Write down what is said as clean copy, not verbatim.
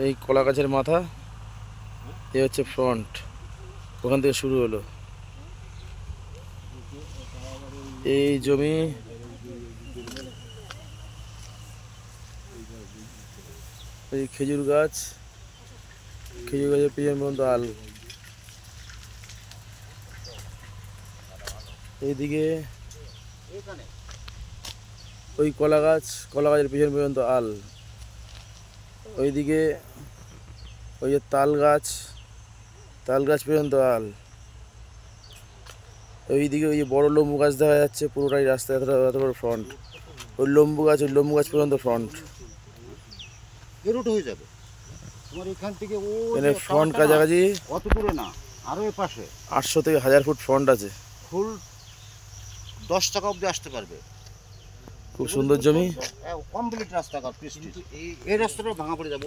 এই কলা গাছের মাথা, এই হচ্ছে ফ্রন্ট, ওখান থেকে শুরু হলো। এই জমি এই খেজুর গাছের পিছন পর্যন্ত আল। এইদিকে ওই কলা গাছের পিছন পর্যন্ত আল। ওইদিকে ওই যে তাল গাছ পর্যন্ত আল। ওইদিকে ওই যে বড় লম্বু গাছ দেখা যাচ্ছে, পুরোটাই রাস্তা এত বড় ফ্রন্ট। ওই লম্বু গাছ পর্যন্ত ফ্রন্ট। হয়ে যাবে তোমার এখান থেকে ফ্রন্ট কাছাকাছি অত দূরে না, আরো এ পাশে 800 থেকে 1000 ফুট ফ্রন্ট আছে। ফুল 10 টাকা অবধি আসতে পারবে। খুব সুন্দর জমি, কমপ্লিট রাস্তা, এই রাস্তাটা ভাঙা পড়ে যাবে।